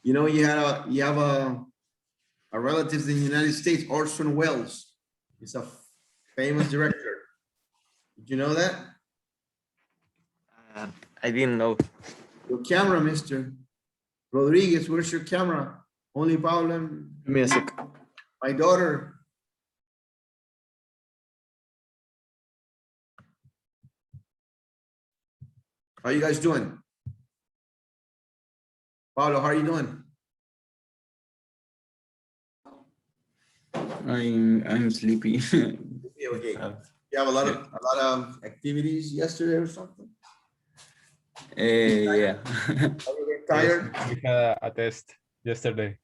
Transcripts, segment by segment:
You know, you have a relative in the United States, Orson Welles. He's a famous director. Did you know that? I didn't know. Your camera, Mr. Rodriguez, where's your camera? Only Paula and Give me a sec. my daughter. How you guys doing? Paulo, how are you doing? I'm sleepy. Okay. You have a lot of activities yesterday or something? Yeah. Are you getting tired? Yes, we had a test yesterday.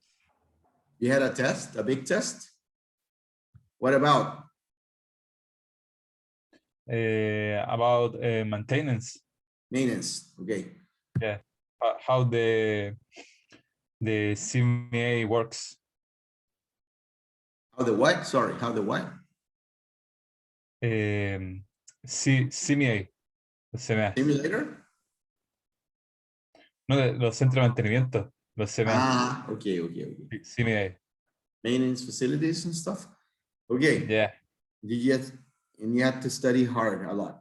You had a test, a big test? What about? About maintenance. Maintenance, okay. Yeah, how the CMA works. How the what? Sorry, how the what? CMA. CMA. Simulator? No, los centros de mantenimiento. Los CMA. Ah, okay. CMA. Maintenance facilities and stuff? Okay. Yeah. And you had to study hard a lot.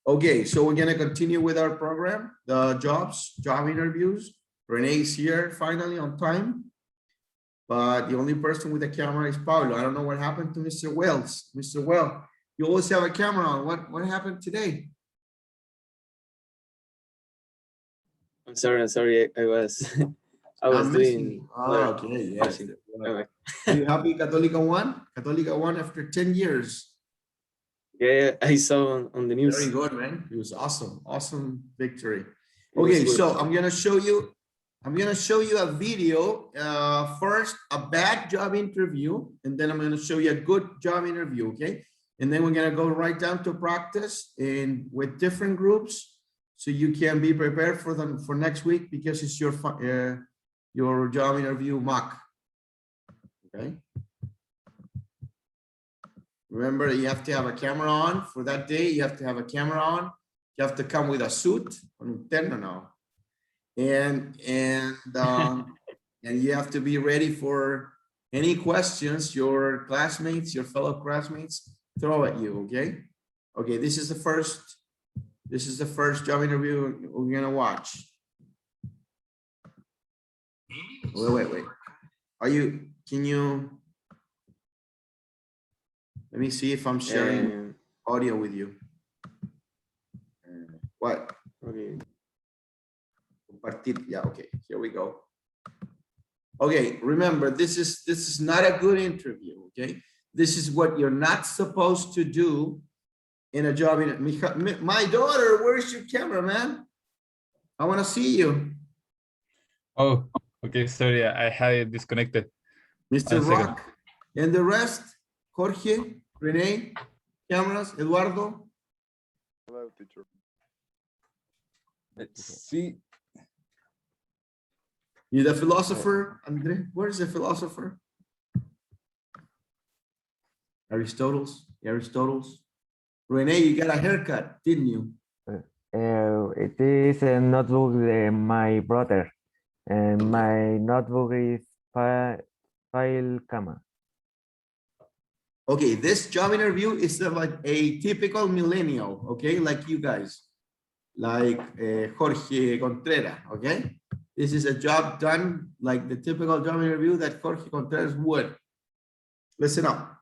Okay, so we're gonna continue with our program, the job interviews. Renee's here finally on time. But the only person with a camera is Pablo. I don't know what happened to Mr. Wells. Mr. Well, you always have a camera on. What happened today? I'm sorry. I was doing. Okay, yes. Okay. Are you happy Católica won? Católica won after 10 years. Yeah, I saw on the news. Very good, man. It was awesome victory. Okay, so I'm gonna show you a video. First, a bad job interview, and then I'm gonna show you a good job interview. Okay, and then we're gonna go right down to practice and with different groups, so you can be prepared for them for next week because it's your job interview mock. Okay. Remember, you have to have a camera on for that day. You have to have a camera on. You have to come with a suit, and you have to be ready for any questions your classmates, your fellow classmates throw at you. Okay. Okay. This is the first job interview we're gonna watch. Wait. Can you? Let me see if I'm sharing audio with you. What? Okay. Yeah, okay, here we go. Okay, remember, this is not a good interview, okay? This is what you're not supposed to do in a job. My daughter, where's your camera, man? I want to see you. Oh, okay, sorry, I had it disconnected. Mr. Rock and the rest, Jorge, Renee, cameras, Eduardo. Hello, teacher. Let's see. You the philosopher, Andre? Where's the philosopher? Aristotle. Renee, you got a haircut, didn't you? It is a notebook my brother, and my notebook is file camera. Okay, this job interview is like a typical millennial, okay? Like you guys, like Jorge Contreras, okay? This is a job done like the typical job interview that Jorge Contreras would. Listen up.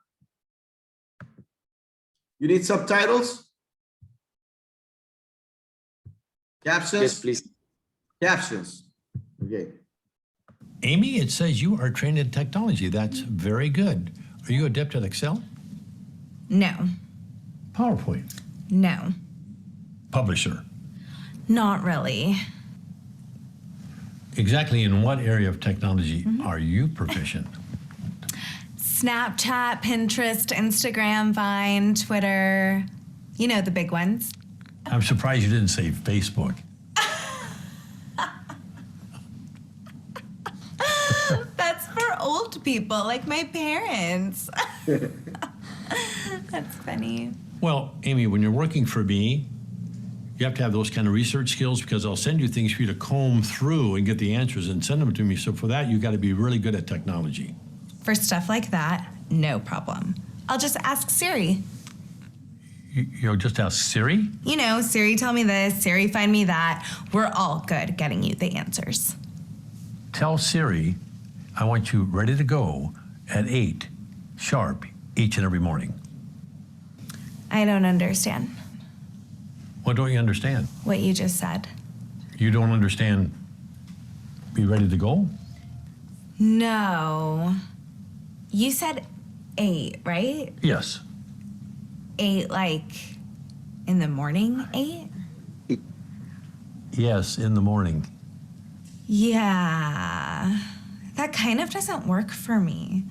You need subtitles? Captions? Yes, please. Captions. Okay. Amy, it says you are trained in technology. That's very good. Are you adept at Excel? No. PowerPoint? No. Publisher? Not really. Exactly in what area of technology are you proficient? Snapchat, Pinterest, Instagram, Vine, Twitter. You know, the big ones. I'm surprised you didn't say Facebook. That's for old people, like my parents. That's funny. Well, Amy, when you're working for me, You have to have those kind of research skills because I'll send you things for you to comb through and get the answers and send them to me. So for that, you got to be really good at technology. For stuff like that, no problem. I'll just ask Siri. You'll just ask Siri? You know, Siri, tell me this, Siri, find me that. We're all good at getting you the answers. Tell Siri, I want you ready to go at 8 sharp each and every morning. I don't understand What don't you understand? what you just said. You don't understand be ready to go? No. You said 8, right? Yes. 8 like in the morning 8? Yes, in the morning. Yeah. That kind of doesn't work for me.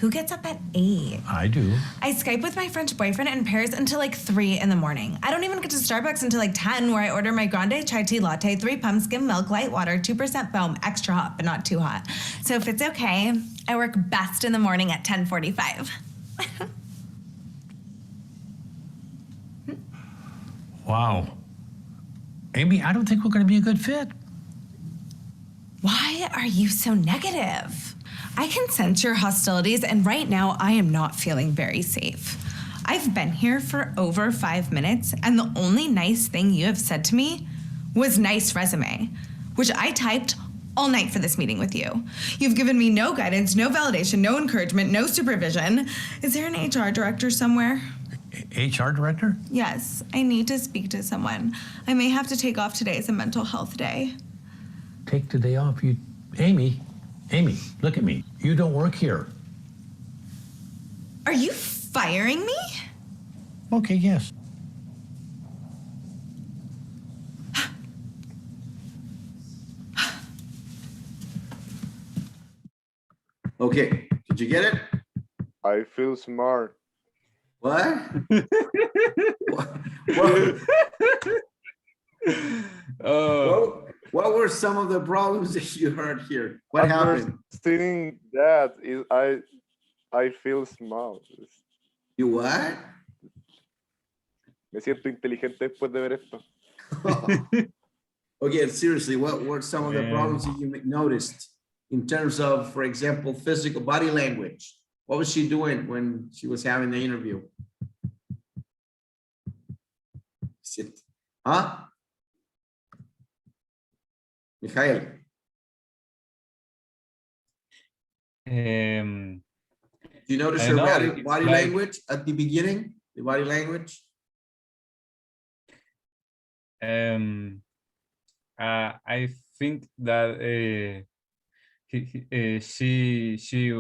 Who gets up at 8? I do. I Skype with my French boyfriend in Paris until like 3 in the morning. I don't even get to Starbucks until like 10, where I order my grande chai tea latte, 3 pumps, skim milk, light water, 2% foam, extra hot, but not too hot. So if it's okay, I work best in the morning at 10:45. Wow. Amy, I don't think we're going to be a good fit. Why are you so negative? I can sense your hostilities, and right now I am not feeling very safe. I've been here for over 5 minutes, and the only nice thing you have said to me was nice resume, which I typed all night for this meeting with you. You've given me no guidance, no validation, no encouragement, no supervision. Is there an HR director somewhere? HR director? Yes, I need to speak to someone. I may have to take off today as a mental health day. Take the day off. Amy, look at me. You don't work here. Are you firing me? Okay, yes. Okay, did you get it? I feel smart. What? What were some of the problems that you heard here? What happened? Understanding that is I feel smart. You what? Me siento inteligente después de ver esto. Okay, seriously, what were some of the problems that you noticed in terms of, for example, physical body language? What was she doing when she was having the interview? Sit. Huh? Mikhail, do you notice I her know, body it's like- language at the beginning? The body language? I think that she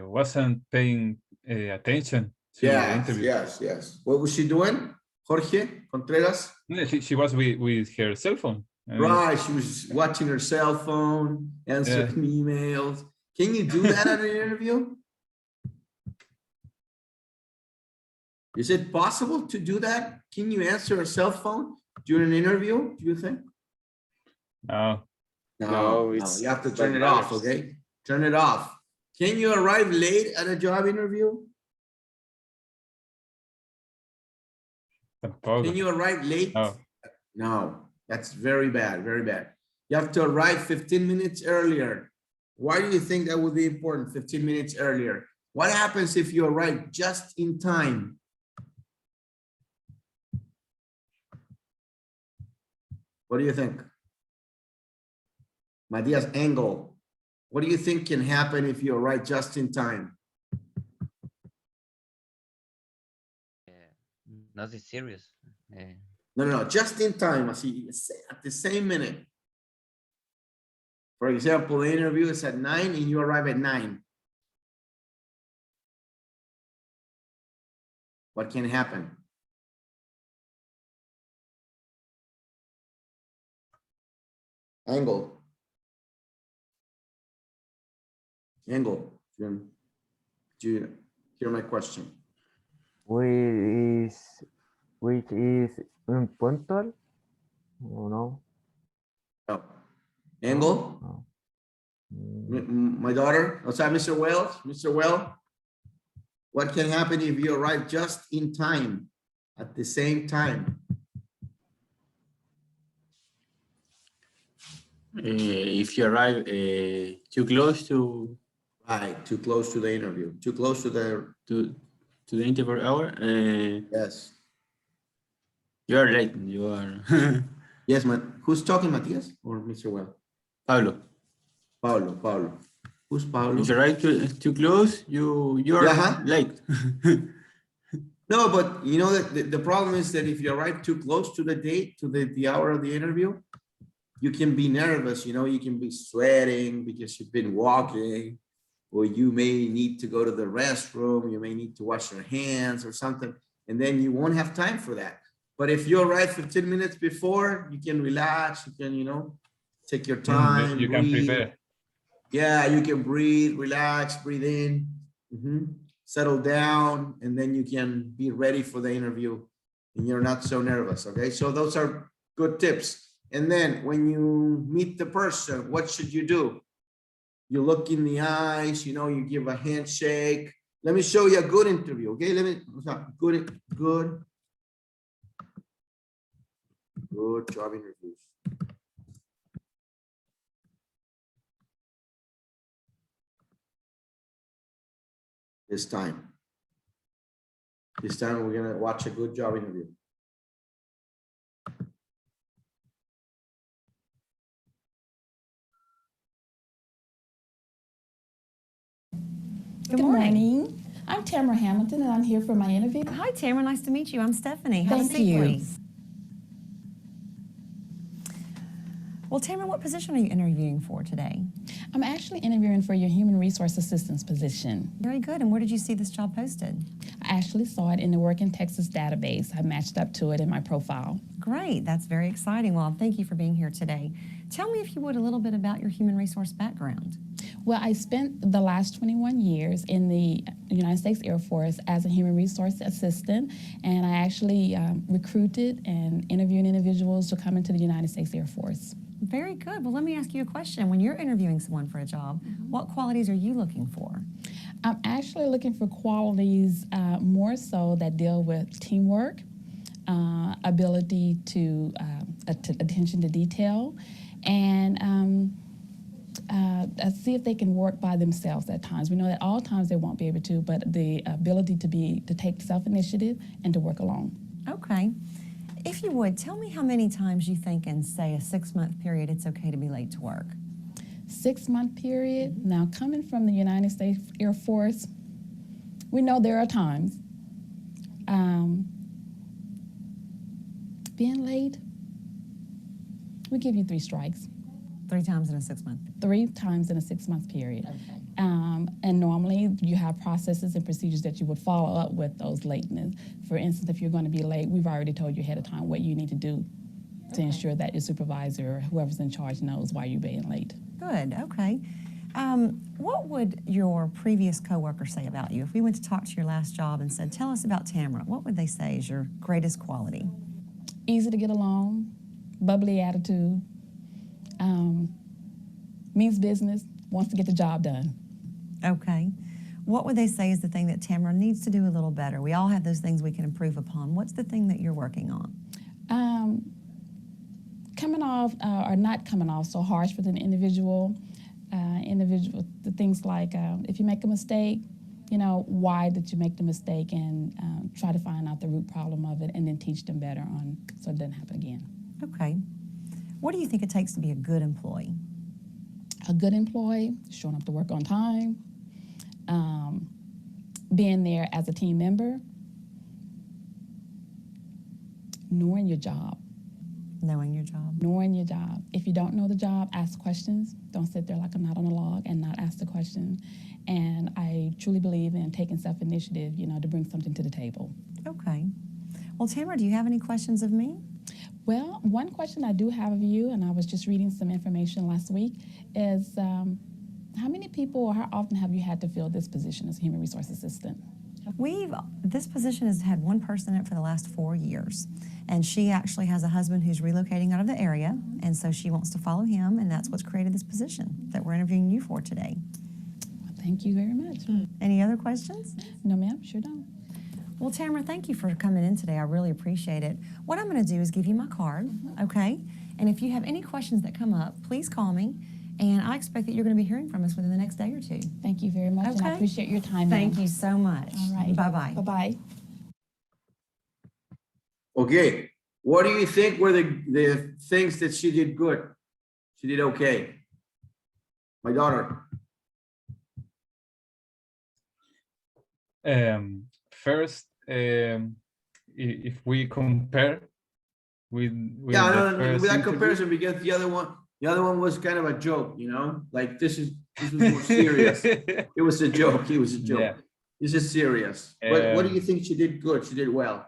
wasn't paying attention to the interview. Yes. What was she doing? Jorge Contreras? No, she was with her cell phone. I mean, Right, she was watching her cell phone, answering emails. Can you do that at an interview? Is it possible to do that? Can you answer a cell phone during an interview, do you think? No. No, You have to turn by it off, manners. okay? Turn it off. Can you arrive late at a job interview? Tampoco. Can you arrive late? No. No, that's very bad, very bad. You have to arrive 15 minutes earlier. Why do you think that would be important, 15 minutes earlier? What happens if you arrive just in time? What do you think? Matias Engel, what do you think can happen if you arrive just in time? Nothing serious. No, just in time, así, at the same minute. For example, the interview is at 9 and you arrive at 9. What can happen? Angle. Do you hear my question? Which is unpunctual? Oh, no. Oh. Angle? No. My daughter, oh, sorry, Mr. Wells, what can happen if you arrive just in time, at the same time? If you arrive too close to Right, too close to the interview, too close to the, to the interview hour, yes. you are late. You are Yes, who's talking, Matias or Mr. Well? Pablo. Paulo. Who's Paulo? If you arrive too close, you are Yeah. late. No, but you know that the problem is that if you arrive too close to the date, to the hour of the interview, you can be nervous, you know, you can be sweating because you've been walking, or you may need to go to the restroom, you may need to wash your hands or something, and then you won't have time for that. But if you arrive 15 minutes before, you can relax, you can, you know, take your time, You can breathe. prepare. Yeah, you can breathe, relax, breathe in, settle down, and then you can be ready for the interview and you're not so nervous, okay? So those are good tips. And then when you meet the person, what should you do? You look in the eyes, you know, you give a handshake. Let me show you a good interview, okay? Good job interviews. This time we're gonna watch a good job interview. Good morning. I'm Tamara Hamilton, and I'm here for my interview. Hi, Tamara. Nice to meet you. I'm Stephanie. Have a Thank seat, you. please. Well, Tamara, what position are you interviewing for today? I'm actually interviewing for your human resource assistance position. Very good. And where did you see this job posted? I actually saw it in the Work in Texas database. I matched up to it in my profile. Great. That's very exciting. Well, thank you for being here today. Tell me, if you would, a little bit about your human resource background. Well, I spent the last 21 years in the United States Air Force as a human resource assistant, and I actually recruited and interviewed individuals to come into the United States Air Force. Very good. Well, let me ask you a question. When you're interviewing someone for a job, what qualities are you looking for? I'm actually looking for qualities more so that deal with teamwork, ability to attention to detail, and see if they can work by themselves at times. We know that all times they won't be able to, but the ability to take self-initiative and to work alone. Okay. If you would, tell me how many times you think in, say, a 6-month period it's okay to be late to work. 6-month period. Now, coming from the United States Air Force, we know there are times. Being late, we give you 3 strikes. 3 times in a 6-month. 3 times in a 6-month period. Okay. And normally you have processes and procedures that you would follow up with those lateness. For instance, if you're going to be late, we've already told you ahead of time what you need to do to ensure that your supervisor or whoever's in charge knows why you're being late. Good, okay. What would your previous coworker say about you? If we went to talk to your last job and said, tell us about Tamara, what would they say is your greatest quality? Easy to get along, bubbly attitude, means business, wants to get the job done. Okay. What would they say is the thing that Tamara needs to do a little better? We all have those things we can improve upon. What's the thing that you're working on? Coming off or not coming off so harsh with an individual, the things like if you make a mistake, you know, why did you make the mistake, and try to find out the root problem of it and then teach them better on so it doesn't happen again. Okay. What do you think it takes to be a good employee? A good employee, showing up to work on time, being there as a team member, knowing your job. Knowing your job. Knowing your job. If you don't know the job, ask questions. Don't sit there like a knot on a log and not ask the question. And I truly believe in taking self-initiative, you know, to bring something to the table. Okay. Well, Tamara, do you have any questions of me? Well, one question I do have of you, and I was just reading some information last week, is how many people or how often have you had to fill this position as a human resource assistant? This position has had one person in it for the last 4 years, and she actually has a husband who's relocating out of the area, and so she wants to follow him, and that's what's created this position that we're interviewing you for today. Well, thank you very much. Any other questions? No, ma'am, sure don't. Well, Tamara, thank you for coming in today. I really appreciate it. What I'm going to do is give you my card, okay? And if you have any questions that come up, please call me. And I expect that you're going to be hearing from us within the next day or two. Thank you very much, and I Okay. appreciate your time. Thank ma'am. you so much. All right. Bye-bye. Bye-bye. Okay, what do you think were the things that she did good? She did okay. My daughter. First, if we compare with Yeah, the no, first without interview, comparison, because the other one was kind of a joke, you know, like this was more serious. It was a joke. It was a joke. Yeah. This is serious. But what do you think she did good? She did well.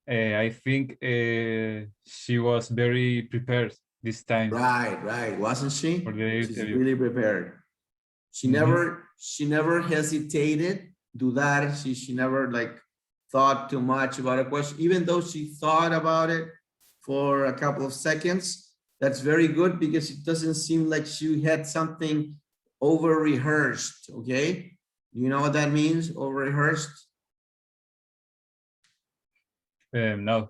I think she was very prepared this time. Right, wasn't she? For the She's interview. really prepared. She never hesitated, dudar. She never like thought too much about a question, even though she thought about it for a couple of seconds. That's very good because it doesn't seem like she had something over rehearsed. Okay, you know what that means? Over rehearsed. No.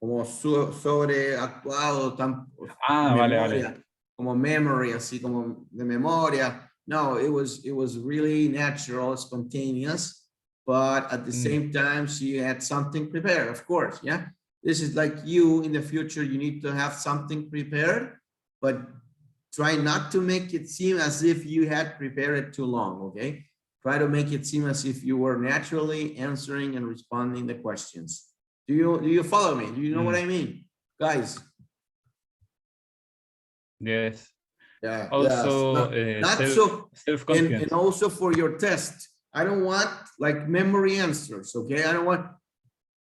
Como sobreactuado, Vale. memoria, como memory, así como de memoria. No, it was really natural, spontaneous, but at the same time, she had something prepared, of course, yeah? This is like you in the future, you need to have something prepared, but try not to make it seem as if you had prepared it too long, okay? Try to make it seem as if you were naturally answering and responding the questions. Do you follow me? Do you know what I mean? Guys? Yes. Yeah. Also, self-confidence. And also for your test, I don't want like memory answers, okay? I don't want,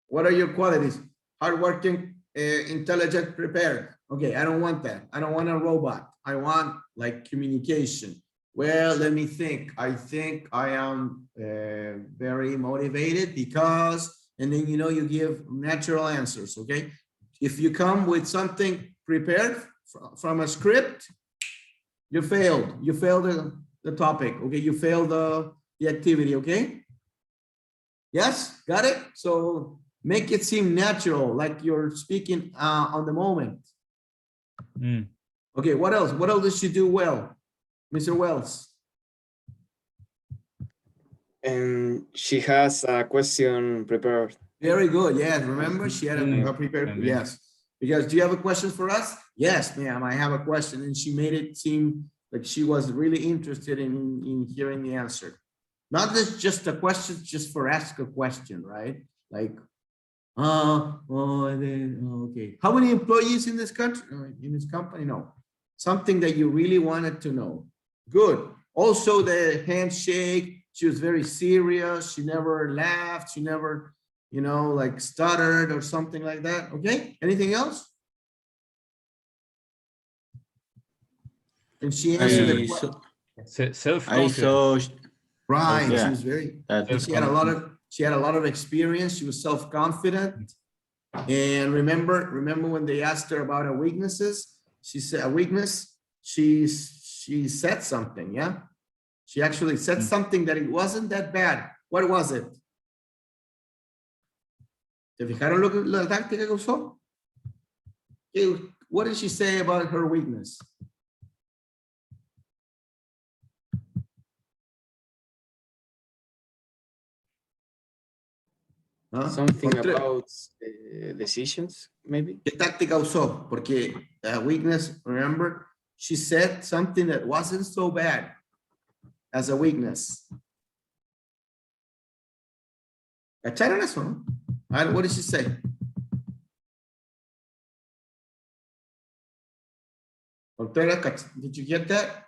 what are your qualities? Hardworking, intelligent, prepared. Okay, I don't want that. I don't want a robot. I want like communication. Well, let me think. I think I am very motivated because, and then, you know, you give natural answers, okay? If you come with something prepared from a script, you failed. You failed the topic, okay? You failed the activity, okay? Yes, got it? So make it seem natural, like you're speaking on the moment. Okay, what else? What else did she do well? Mr. Wells? And she has a question prepared. Very good, yes. Remember, she had a prepared, yes. Because do you have a question for us? Yes, ma'am, I have a question. And she made it seem like she was really interested in hearing the answer. Not just a question, just for ask a question, right? Like, okay. How many employees in this country, in this company? No. Something that you really wanted to know. Good. Also the handshake, she was very serious. She never laughed. She never, you know, like stuttered or something like that. Okay. Anything else? And she answered the question. Self-confidence. Right. Yeah. She was very, she had a lot of experience. She was self-confident. And remember when they asked her about her weaknesses, she said a weakness, she said something, yeah? She actually said something that it wasn't that bad. What was it? ¿Te fijaron la táctica que usó? What did she say about her weakness? ¿Ah? Something about decisions, maybe? ¿Qué táctica usó? Porque weakness, remember, she said something that wasn't so bad as a weakness. ¿Cacharon eso, no? What did she say? Did you get that?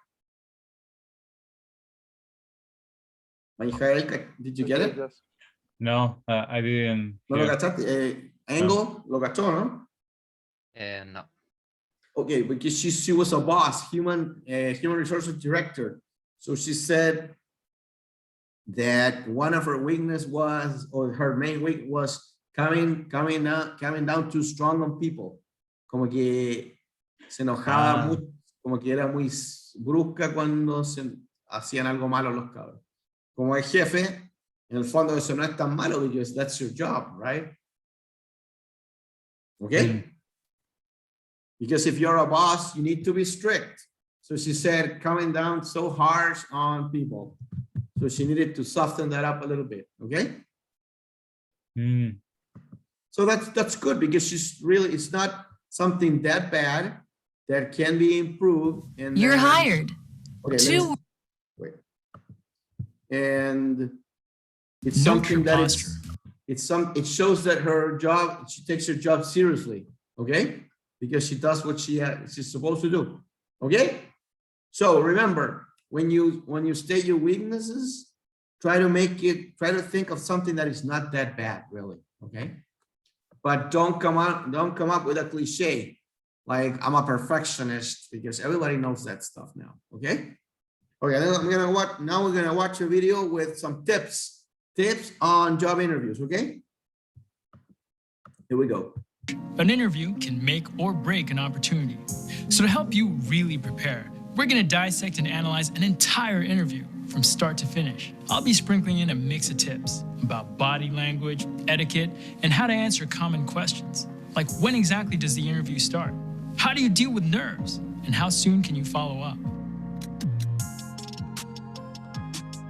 Did you get it? Yes. No, I didn't. ¿No lo cachaste? Angle, lo cachó, ¿no? No. Okay, because she was a boss, human resources director. So she said that one of her weakness was, or her main weak was coming down too strong on people. Como que se enojaba mucho, como que era muy brusca cuando se hacían algo malo los cabros. Como el jefe, en el fondo eso no es tan malo because that's your job, right? Okay? Because if you're a boss, you need to be strict. So she said coming down so harsh on people. So she needed to soften that up a little bit. Okay? So that's good because she's really, it's not something that bad that can be improved. And You're then- hired. Okay, Two. wait. And it's Note something your that posture. it shows that her job, she takes her job seriously, okay? Because she does what she's supposed to do, okay? So remember, when you state your weaknesses, try to think of something that is not that bad, really, okay? But don't come up with a cliche like I'm a perfectionist, because everybody knows that stuff now, okay? Okay, then now we're gonna watch a video with some tips on job interviews, okay? Here we go. An interview can make or break an opportunity. So to help you really prepare, we're going to dissect and analyze an entire interview from start to finish. I'll be sprinkling in a mix of tips about body language, etiquette, and how to answer common questions. Like, when exactly does the interview start? How do you deal with nerves? And how soon can you follow up?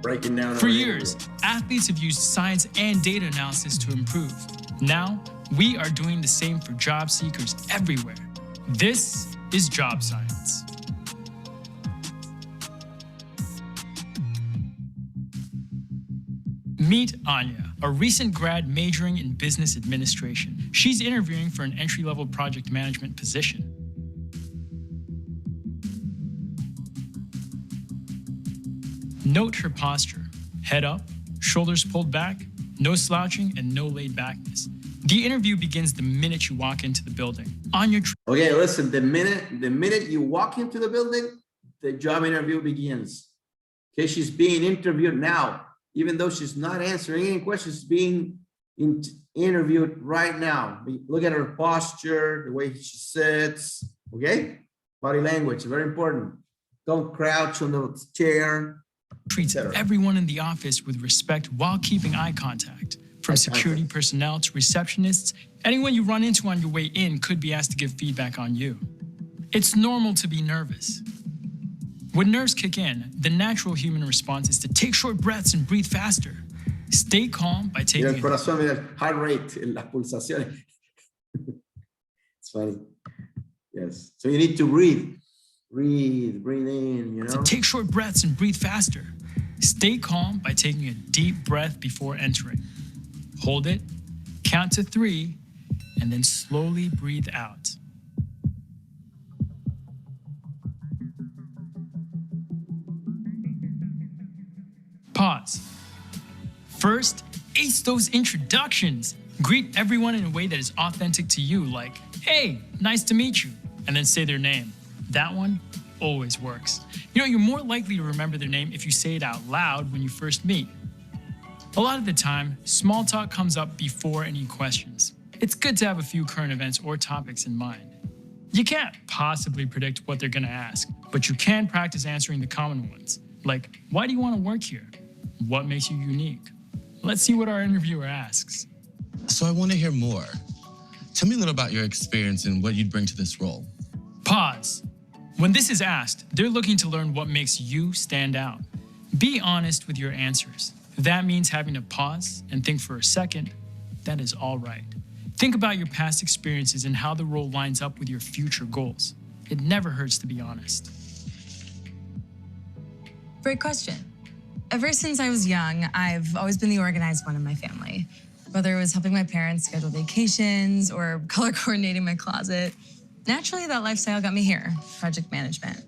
Breaking down. For years, athletes have used science and data analysis to improve. Now, we are doing the same for job seekers everywhere. This is job science. Meet Anya, a recent grad majoring in business administration. She's interviewing for an entry-level project management position. Note her posture. Head up, shoulders pulled back, no slouching, and no laid backness. The interview begins the minute you walk into the building. On your Okay, listen, the minute you walk into the building, the job interview begins. Okay, she's being interviewed now. Even though she's not answering any questions, being interviewed right now. Look at her posture, the way she sits, okay? Body language, very important. Don't crouch on the chair. Treats everyone in the office with respect while keeping eye contact. From security personnel to receptionists, anyone you run into on your way in could be asked to give feedback on you. It's normal to be nervous. When nerves kick in, the natural human response is to take short breaths and breathe faster. Stay calm by taking Mira el corazón, mira el heart rate, las pulsaciones. It's funny. Yes. So you need to breathe. Breathe in, you know. To take short breaths and breathe faster. Stay calm by taking a deep breath before entering. Hold it, count to 3, and then slowly breathe out. Pause. First, ace those introductions. Greet everyone in a way that is authentic to you, like, hey, nice to meet you, and then say their name. That one always works. You know, you're more likely to remember their name if you say it out loud when you first meet. A lot of the time, small talk comes up before any questions. It's good to have a few current events or topics in mind. You can't possibly predict what they're gonna ask, but you can practice answering the common ones, like, why do you wanna work here? What makes you unique? Let's see what our interviewer asks. So I want to hear more. Tell me a little about your experience and what you'd bring to this role. Pause. When this is asked, they're looking to learn what makes you stand out. Be honest with your answers. If that means having to pause and think for a second, that is all right. Think about your past experiences and how the role lines up with your future goals. It never hurts to be honest. Great question. Ever since I was young, I've always been the organized one in my family. Whether it was helping my parents schedule vacations or color coordinating my closet, naturally that lifestyle got me here, project management.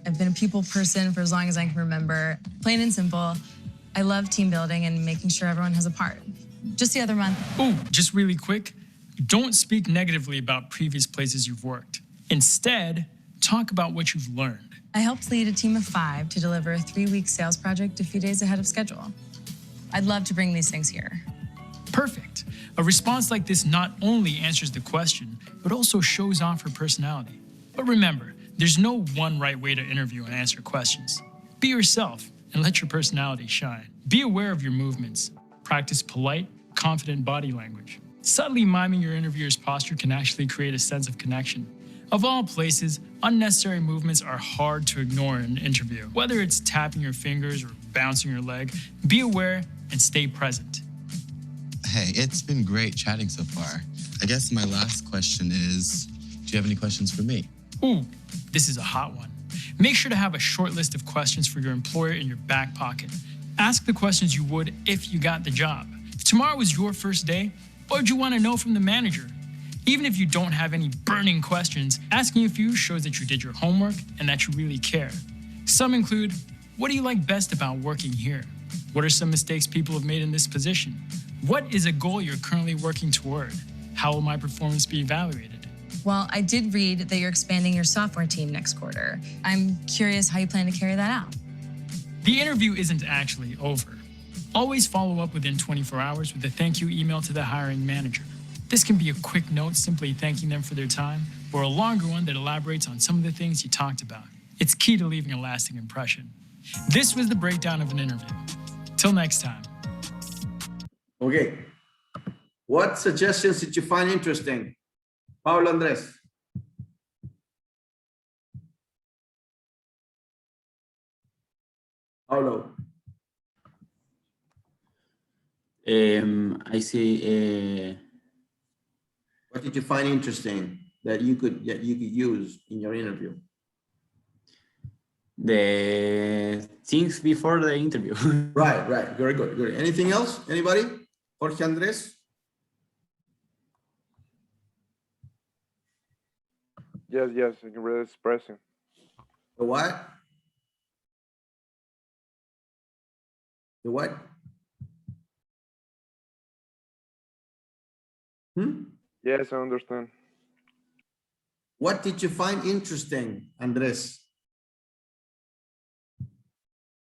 I've been a people person for as long as I can remember. Plain and simple, I love team building and making sure everyone has a part. Just the other month. Oh, just really quick, don't speak negatively about previous places you've worked. Instead, talk about what you've learned. I helped lead a team of 5 to deliver a 3-week sales project a few days ahead of schedule. I'd love to bring these things here. Perfect. A response like this not only answers the question, but also shows off her personality. But remember, there's no one right way to interview and answer questions. Be yourself and let your personality shine. Be aware of your movements. Practice polite, confident body language. Subtly miming your interviewer's posture can actually create a sense of connection. Of all places, unnecessary movements are hard to ignore in an interview. Whether it's tapping your fingers or bouncing your leg, be aware and stay present. Hey, it's been great chatting so far. I guess my last question is, do you have any questions for me? Ooh, this is a hot one. Make sure to have a short list of questions for your employer in your back pocket. Ask the questions you would if you got the job. If tomorrow was your first day, what would you want to know from the manager? Even if you don't have any burning questions, asking a few shows that you did your homework and that you really care. Some include, what do you like best about working here? What are some mistakes people have made in this position? What is a goal you're currently working toward? How will my performance be evaluated? Well, I did read that you're expanding your software team next quarter. I'm curious how you plan to carry that out. The interview isn't actually over. Always follow up within 24 hours with a thank you email to the hiring manager. This can be a quick note simply thanking them for their time, or a longer one that elaborates on some of the things you talked about. It's key to leaving a lasting impression. This was the breakdown of an interview. Till next time. Okay. What suggestions did you find interesting? Paulo Andres. Paulo. I see. What did you find interesting that you could use in your interview? The things before the interview. Right. Very good. Good. Anything else? Anybody? Jorge Andres? Yes, I can really expressing. The what? The what? Yes, I understand. What did you find interesting, Andres?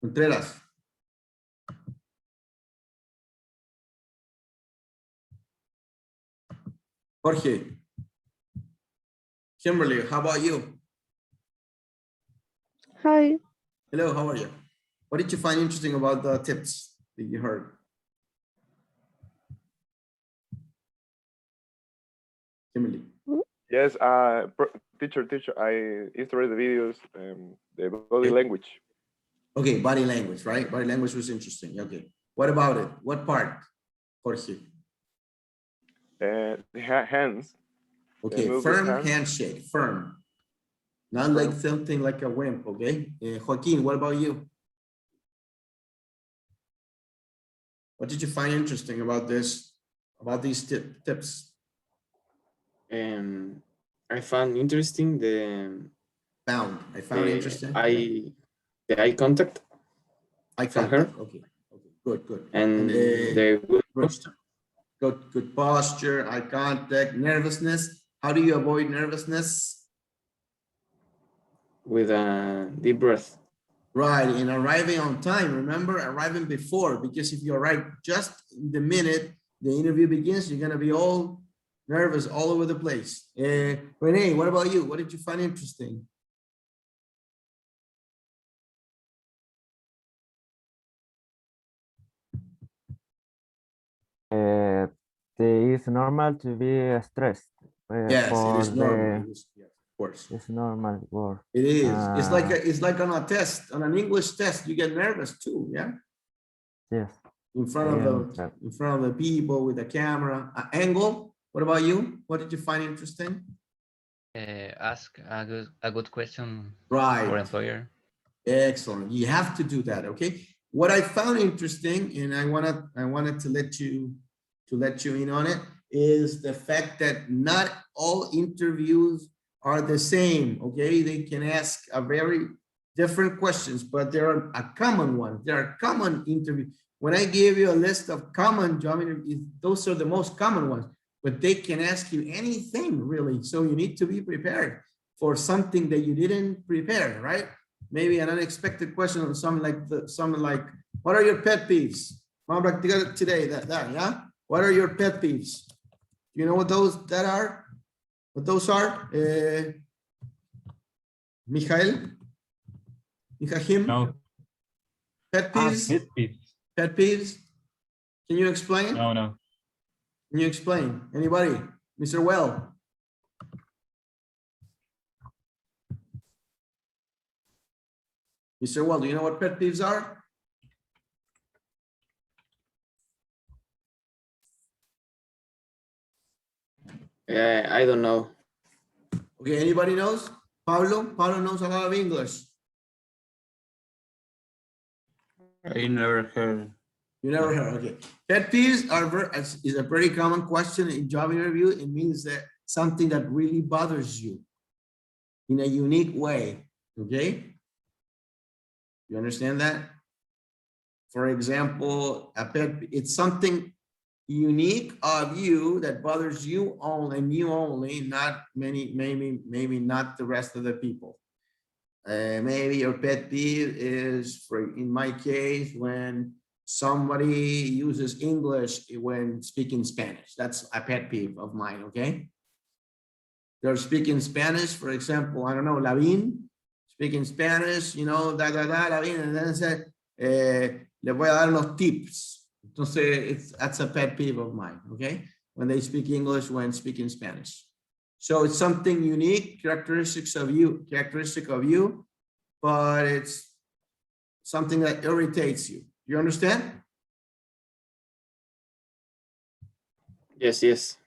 Contreras. Jorge. Kimberly, how about you? Hi. Hello, how are you? What did you find interesting about the tips that you heard? Kimberly. Yes, teacher, I illustrated the videos, the body language. Okay, body language, right? Body language was interesting. Okay. What about it? What part, Jorge? The hands. Okay, firm handshake, firm. Not like something like a wimp, okay? Joaquin, what about you? What did you find interesting about this, about these tips? I found interesting I found interesting. The eye contact. Eye contact. Okay. Good. And the good posture. Good posture, eye contact, nervousness. How do you avoid nervousness? With a deep breath. Right, and arriving on time. Remember, arriving before, because if you arrive just in the minute the interview begins, you're gonna be all nervous all over the place. Renee, what about you? What did you find interesting? It's normal to be stressed. Yes, it is normal. Yes, of course. It's normal word. It is. It's like on a test, on an English test, you get nervous too, yeah? Yes. In front of the people with the camera. Angle, what about you? What did you find interesting? Ask a good question right. for employer. Excellent. You have to do that, okay? What I found interesting, and I wanted to let you in on it, is the fact that not all interviews are the same, okay? They can ask a very different questions, but there are a common one. There are common interviews. When I gave you a list of common job interviews, those are the most common ones, but they can ask you anything really. So you need to be prepared for something that you didn't prepare, right? Maybe an unexpected question or something like, what are your pet peeves? Today, yeah? What are your pet peeves? You know what those are? What those are? Michael? No. Pet peeves? Pet peeves. Pet peeves? Can you explain? No. Can you explain? Anybody? Mr. Well? Mr. Well, do you know what pet peeves are? I don't know. Okay, anybody knows? Pablo? Pablo knows a lot of English. I never heard. You never heard, okay. Pet peeves is a very common question in job interview. It means that something that really bothers you in a unique way, okay? You understand that? For example, it's something unique of you that bothers you only, and you only, not maybe not the rest of the people. Maybe your pet peeve is, in my case, when somebody uses English when speaking Spanish. That's a pet peeve of mine, okay? They're speaking Spanish, for example, I don't know, Lavín, speaking Spanish, you know, Lavín, and then say, le voy a dar unos tips. Entonces, that's a pet peeve of mine, okay? When they speak English when speaking Spanish. So it's something unique, characteristic of you, but it's something that irritates you. You understand? Yes, yes.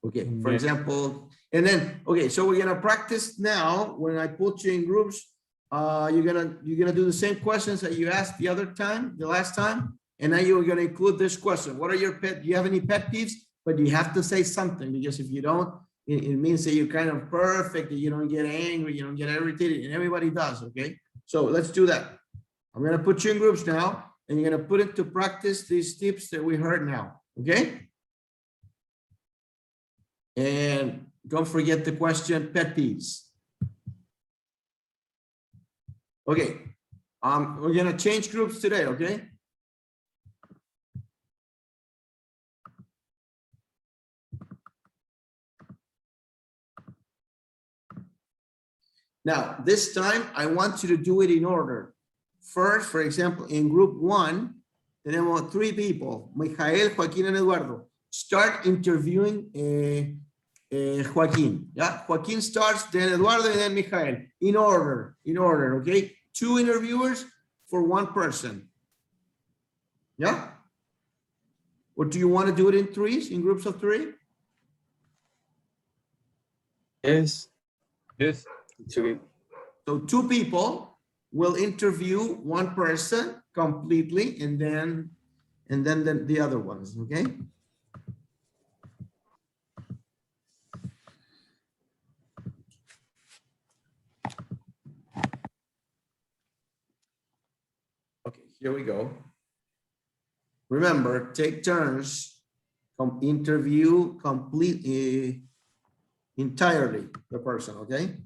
Okay, for example, and then, okay, so we're gonna practice now. When I put you in groups, you're gonna do the same questions that you asked the last time, and now you're gonna include this question. What are your do you have any pet peeves? But you have to say something, because if you don't, it means that you're kind of perfect, that you don't get angry, you don't get irritated, and everybody does, okay? So let's do that. I'm gonna put you in groups now, and you're gonna put into practice these tips that we heard now, okay? And don't forget the question, pet peeves. Okay, we're gonna change groups today, okay? Now, this time, I want you to do it in order. First, for example, in group 1, tenemos 3 people, Mijael, Joaquín, and Eduardo. Start interviewing Joaquín. Yeah, Joaquín starts, then Eduardo, and then Mijael. In order, okay? 2 interviewers for 1 person. Yeah? Or do you want to do it in threes, in groups of 3? Yes. Yes. Okay. So 2 people will interview 1 person completely, and then the other ones, okay? Okay, here we go. Remember, take turns, interview completely, entirely the person, okay?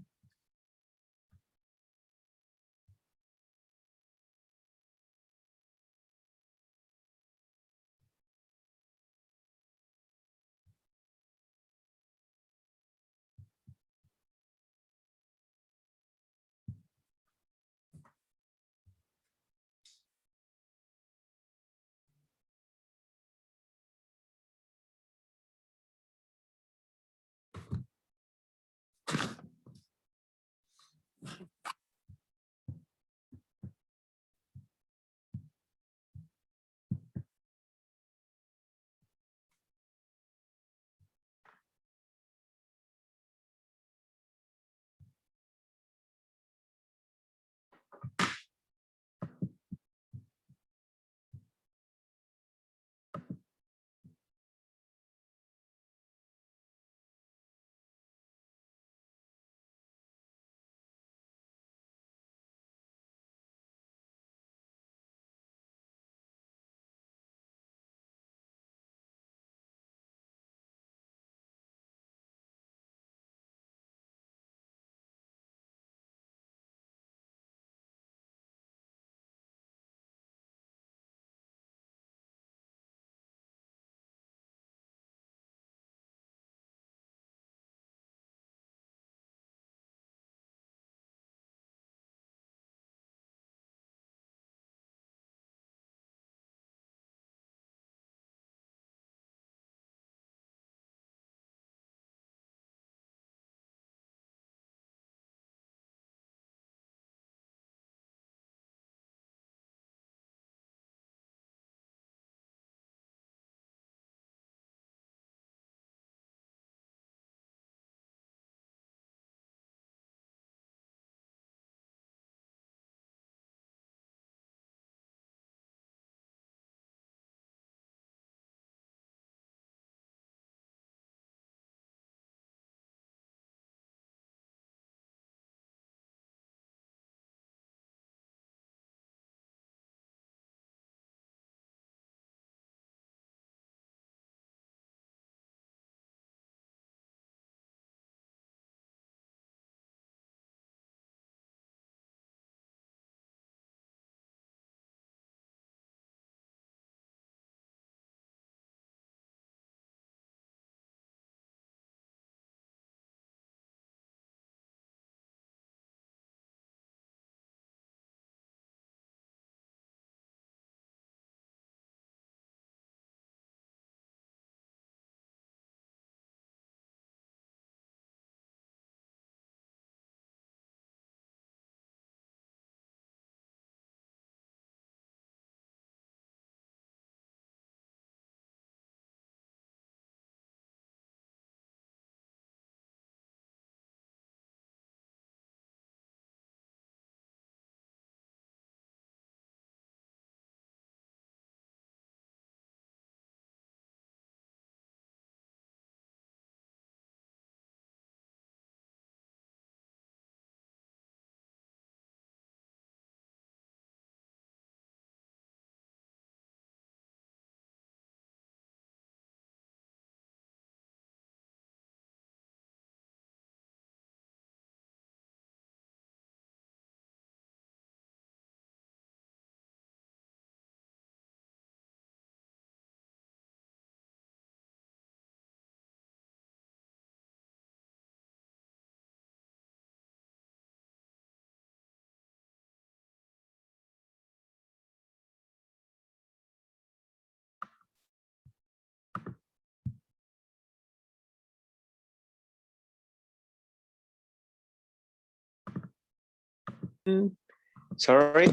Sorry.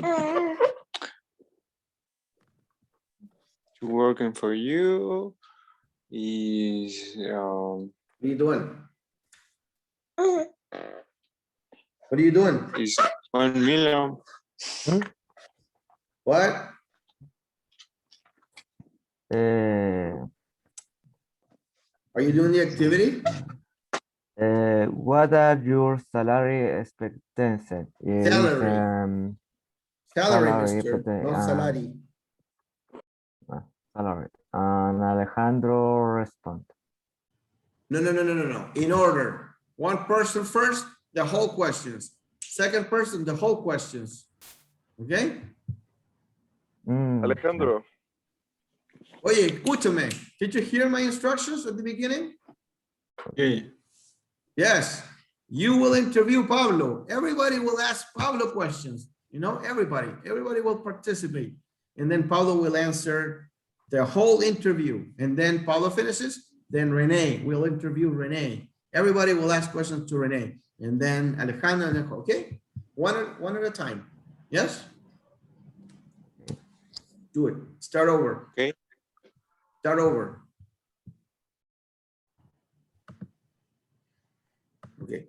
Working for you is What are you doing? What are you doing? is 1 million. What? Are you doing the activity? What are your salary expectations? Salary. Salary, mister, no salary. Salary. And Alejandro respond. No. In order. One person first, the whole questions. Second person, the whole questions. Okay? Alejandro. Oye, escúchame. Did you hear my instructions at the beginning? Okay. Yes. You will interview Pablo. Everybody will ask Pablo questions. You know, everybody will participate. And then Pablo will answer the whole interview. And then Pablo finishes. Then Renee will interview Renee. Everybody will ask questions to Renee. And then Alejandro and Nicole. Okay? One at a time. Yes? Do it. Start over. Okay. Start over. Okay.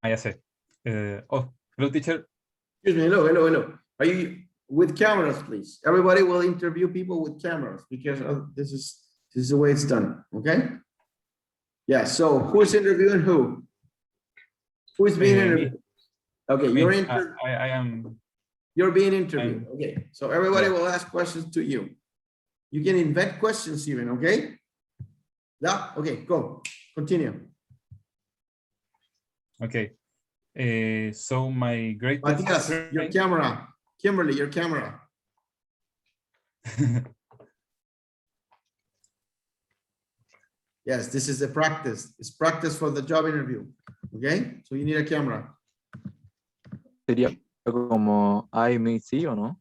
Ya sé. Hello, teacher. Excuse me. Hello. Are you with cameras, please? Everybody will interview people with cameras because this is the way it's done. Okay. Yeah. So who's interviewing who? Who's being interviewed? Okay, you're I am. You're being interviewed. Okay. So everybody will ask questions to you. You can invent questions even. Okay. Yeah. Okay. Go. Continue. Okay. So my greatest Matias, your camera. Kimberly, your camera. Yes, this is a practice. It's practice for the job interview. Okay, so you need a camera. Sería como I, me, sí o no?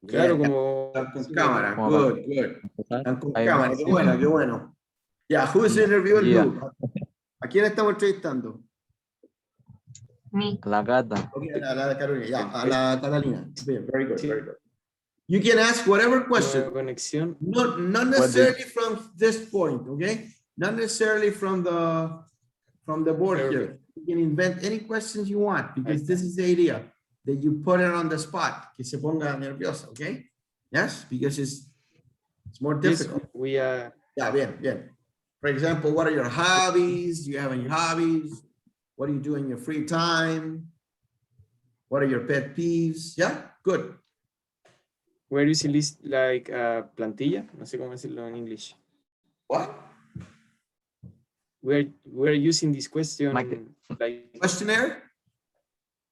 Claro, Yeah, como con cámara. Como Good. Están con I, cámara. me, Qué sí. bueno, qué bueno. Yeah, who's interviewing who? ¿A quién estamos entrevistando? La gata. Okay, a la Carolina. Yeah, a la Catalina. Very good. You can ask whatever question. Conexión. Not necessarily from this point, okay? Not necessarily from the board here. You can invent any questions you want because this is the idea that you put it on the spot. Que se ponga nerviosa, okay? Yes, because it's more difficult. Yeah, bien. For example, what are your hobbies? Do you have any hobbies? What do you do in your free time? What are your pet peeves? Yeah, good. Where is it like plantilla? No sé cómo decirlo en English. What? We're using this question like questionnaire?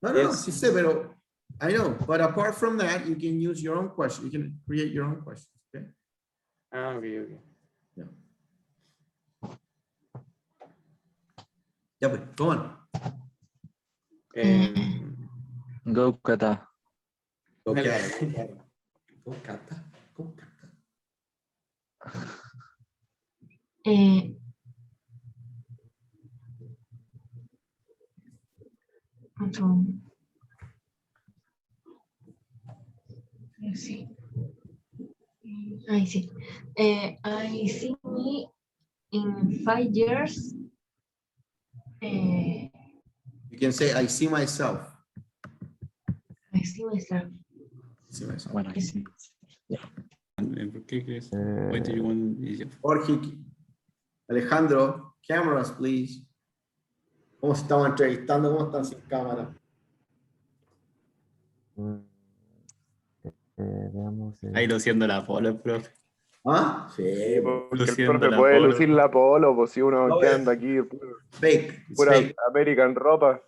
No, sí sé, pero I know, but apart from that, you can use your own question. You can create your own questions, okay? Okay. Yeah. Yeah, but go on. Go Kata. Okay. Sí. Sí. I see me in 5 years. You can say, I see myself. I see myself. Bueno, sí. ¿Por qué crees? What do you want? Jorge, Alejandro, cameras, please. ¿Cómo se estaban entrevistando? ¿Cómo están sin cámara? Veamos. Ahí luciendo la polo, profe. ¿Ah? Sí. Porque el Luciendo profe la puede polo. lucir la polo, pues si uno No, que es anda aquí, Fake. pura Fake. American ropa.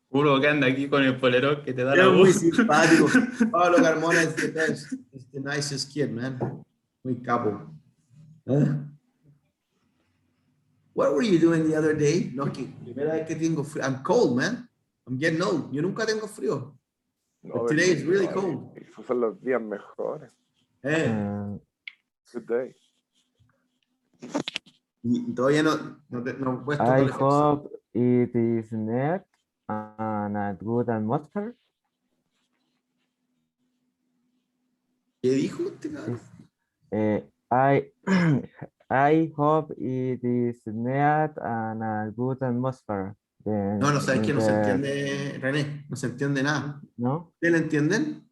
Puro que anda aquí con el polerón que te da la Es muy voz. simpático. Pablo Carmona es the best. It's the nicest kid, man. Muy capo. What were you doing the other day? No, que primera vez que tengo frío. I'm cold, man. I'm getting old. Yo nunca tengo frío. But today is really cold. Esos son los días mejores. Good day. Y todavía no he puesto I calefacción. hope it is neat and a good atmosphere. ¿Qué dijo este cabrón? I I hope it is neat and a good atmosphere. No, no sabes que no se The- entiende, René, no se entiende nada. ¿No? ¿Ustedes le entienden?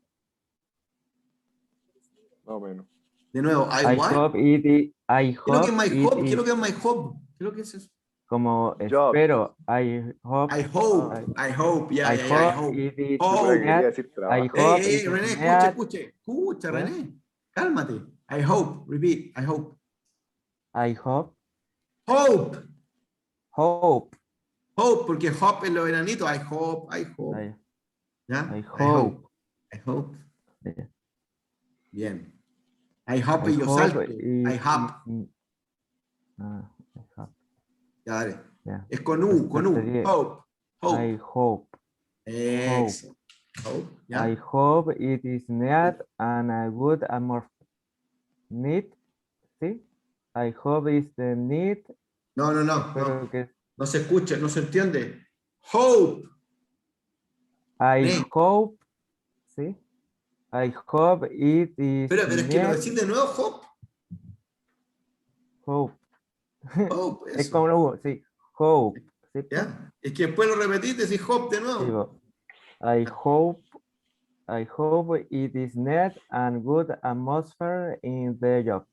Más o menos. De nuevo, I hope it is, I ¿Qué es lo que es hope my it hope? ¿Qué es lo is que es my hope? ¿Qué es lo que es eso? como Job. espero. I hope. I hope, I hope, yeah, I yeah, yeah, I hope hope. it is Yo creo que quería neat. decir I trabajo. hope Hey, it is René, neat. escucha, ¿Ya? René. Cálmate. I hope, repeat, I hope. I hope. Hope, Hope. hope, porque hope es lo veranito. I hope, I hope. ¿Ya? I hope. I hope. Yeah. Bien. I hope I y yo hope salto. I it hope. is- I hope. Ya, dale. Yeah. Es con U, con U. Sería, Hope, I hope. hope. Excellent. Hope, ¿ya? I hope it is neat and a good atmosphere. Neat, ¿sí? I hope it's the neat. No. Espero que No se escucha, no se entiende. Hope. I René. hope, ¿sí? I hope it is Pero es que lo neat. decís de nuevo, hope. Hope. Hope, Es eso. como U, sí. Hope. ¿Sí? ¿Ya? Es que después lo repetís, decís hope de nuevo. Digo, I hope it is neat and good atmosphere in the job.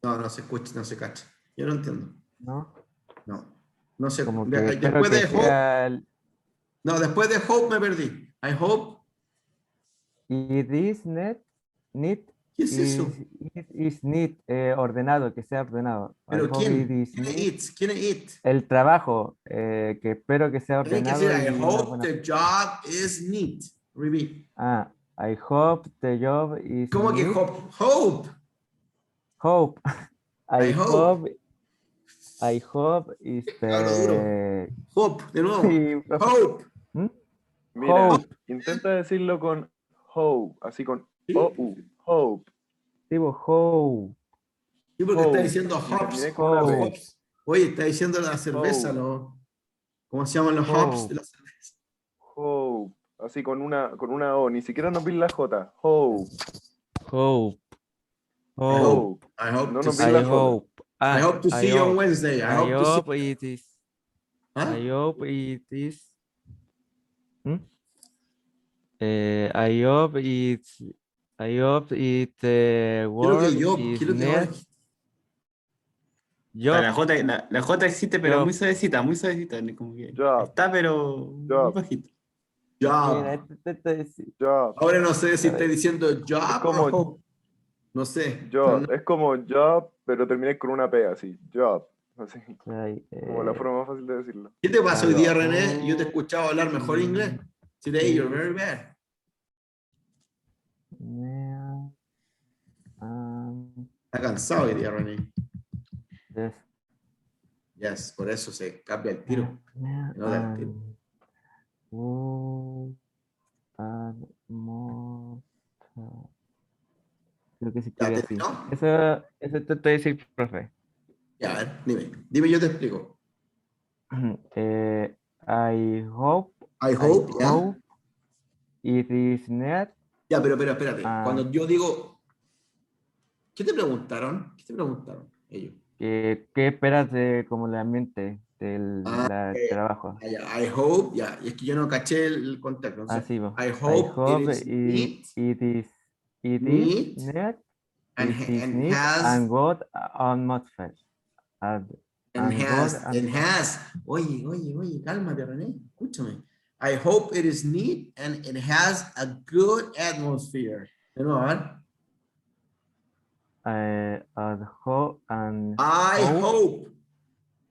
No se escucha, no se cacha. Yo no entiendo. ¿No? No. No sé. Como que espero Después que de hope. sea No, después de hope me perdí. I hope. it is neat. ¿Qué es eso? It is neat, ordenado, que sea ordenado. I ¿Pero hope it quién? is ¿Quién es neat. it? ¿Quién es it? El trabajo, que espero que sea Tiene que ordenado decir, I y una hope buena. the job is neat. Repeat. I hope the job is ¿Cómo que neat. hope? Hope. Hope. I hope. I hope is Hablo duro. the. Hope, de nuevo. Sí, profe. Hope. Mira, Hope. intenta decirlo con hope, así con ¿Sí? O-U. Hope. Digo, hope. Sí, porque está Hope. diciendo Y hops. terminé con una P. Hops. Oye, está diciendo la cerveza, Hope. ¿no? ¿Cómo se llaman los hops de la cerveza? Hope. Así con una O. Ni siquiera nos vi la J. Hope. Hope. Hope. I hope No to nos see vi I la J. hope. I hope to see you on Wednesday. I hope to see. it is. ¿Ah? I hope it is. I hope it's. I hope it Quiero que work yo, is quiero que ahora. neat. Job. La J existe, pero Job. muy suavecita, muy suavecita. Como que Job. está, pero muy Job. bajito. Job. Job. Ahora no sé si estoy diciendo job Es como o hope. No sé. job. Es como job, pero terminé con una P así. Job. Así. Como la forma más fácil de decirlo. ¿Qué te pasa hoy día, René? Yo te he escuchado hablar mejor inglés. Today you're very bad. Está cansado hoy día, René. Yes. Yes, por eso se cambia el tiro. No da el tiro. Creo que sí ¿Ya quería te así. terminó? Eso te estoy decir, profe. Ya, a ver, dime, yo te explico. I hope. I hope, ya. Hope it is neat. Ya, pero espérate. Cuando yo digo, ¿qué te preguntaron? ¿Qué te preguntaron ellos? ¿Qué esperas de como el ambiente del trabajo? I hope, ya. Y es que yo no caché el contexto. Entonces, I hope it is neat. It Neat. is neat. And It is neat has. and good atmosphere. Has. Oye, cálmate, René. Escúchame. I hope it is neat and it has a good atmosphere. De nuevo, a ver.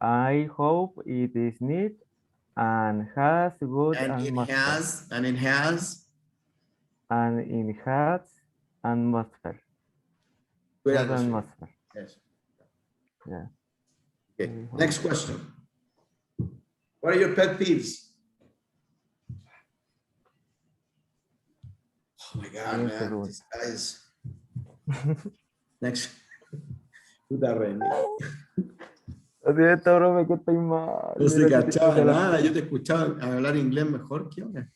I hope it is neat and has good atmosphere. And it has atmosphere. Good atmosphere. Yes. Yeah. Okay. Next question. What are your pet peeves? Oh my God, man. These guys. Next. Puta René. Así es esta broma que estoy mal. No se Mira, si cachaba te la- nada. Yo te escuchaba hablar inglés mejor que ahora.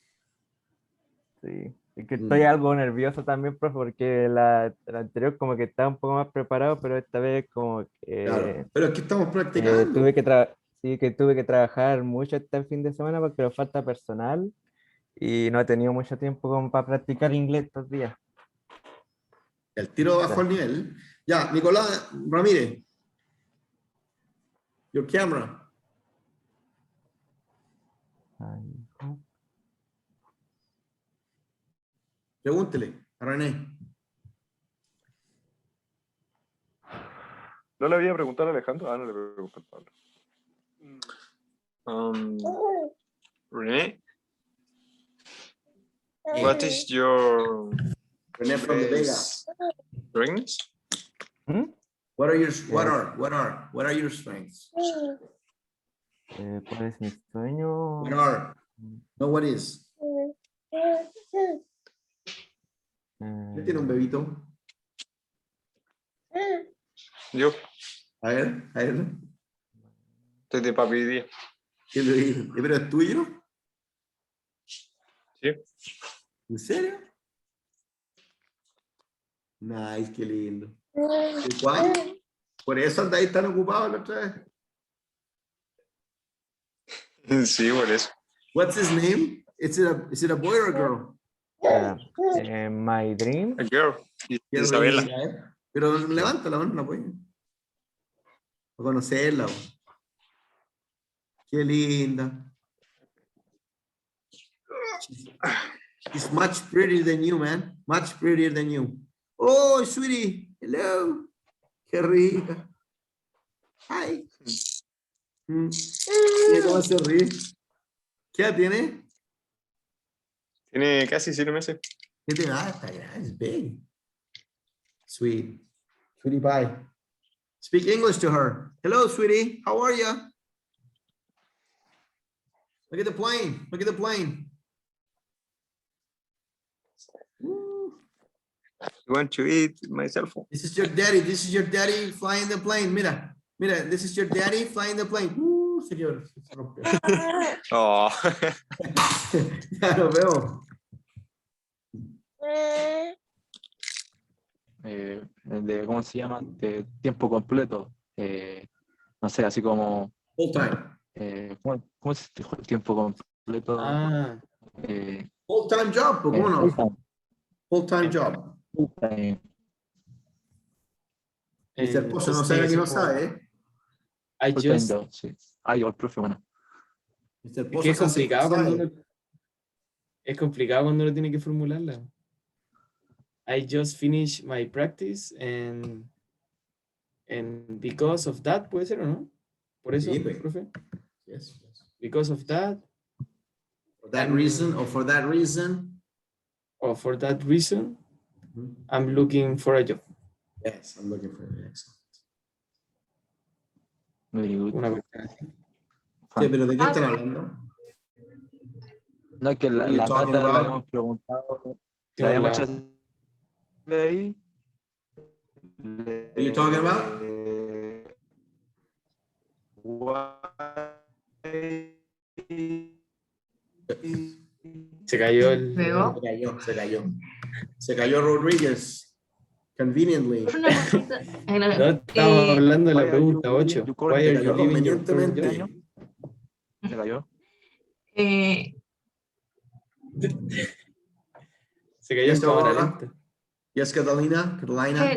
Sí, es que estoy algo nervioso también, profe, porque la anterior como que estaba un poco más preparado, pero esta vez como Claro, que pero aquí estamos practicando. sí, que tuve que trabajar mucho este fin de semana porque me falta personal y no he tenido mucho tiempo como para practicar inglés estos días. El tiro bajo el nivel. Ya, Nicolás Ramírez. Your camera. Pregúntele a René. ¿No le había preguntado a Alejandro? Ah, no le preguntó a Pablo. Renee, what is your René from the Vega. strengths? What are your strengths? ¿Cuál es mi sueño? What are? No, what is? ¿Quién tiene un bebito? Yo. A ver. Estoy de papi día. ¿Qué bebito? ¿Pero es tuyo? Sí. ¿En serio? Nice, qué lindo. ¿Y cuál? Por eso andáis tan ocupados la otra vez. Sí, por eso. What's his name? Is it a boy or a girl? My dream. A girl. Isabela. Pero levanta la mano, la apoya. A conocerla. Qué linda. She's much prettier than you, man. Much prettier than you. Oh, sweetie. Hello. Qué rica. Hi. Mira cómo se ríe. ¿Qué edad tiene? Tiene casi 7 meses. ¿Qué te da? Está grande, it's big. Sweet. Sweetie pie. Speak English to her. Hello, sweetie. How are you? Look at the plane. Look at the plane. You want to eat my cell phone? This is your daddy. This is your daddy flying the plane. Mira. This is your daddy flying the plane. Señor. Se rompió. Oh. Ya lo veo. De, ¿cómo se llama? De tiempo completo. No sé, así como... Full time. ¿Cómo se dijo el tiempo completo? Full time job, ¿cómo no? Full time job. Full time. Mr. Pozo no sabe que no sabe, ¿eh? Full time job, sí. Yo, el profe, bueno. Mr. Es Pozo que es complicado cuando sabe. uno, es complicado cuando uno tiene que formularla. I just finished my practice and because of that, ¿puede ser o no? Por eso, Sí, pues. profe. Yes. Because of that. For that reason, or for that reason. Or for that reason, I'm looking for a job. Yes, I'm looking for it. Excellent. Very good. Una cuestión así. Sí, pero ¿de qué están hablando? No, es que What are you la talking data la about? habíamos preguntado. Sí, La habíamos la- hecho de ahí. What are you talking about? Se cayó el... Luego. Se cayó Rodríguez. Conveniently. Una cosita. No, estamos hablando de la Why are pregunta you 8. leaving your Why are Se you cayó leaving your current convenientemente. job? Se cayó. Se cayó en Yes, cámara Aurora. lenta. Yes, Catalina.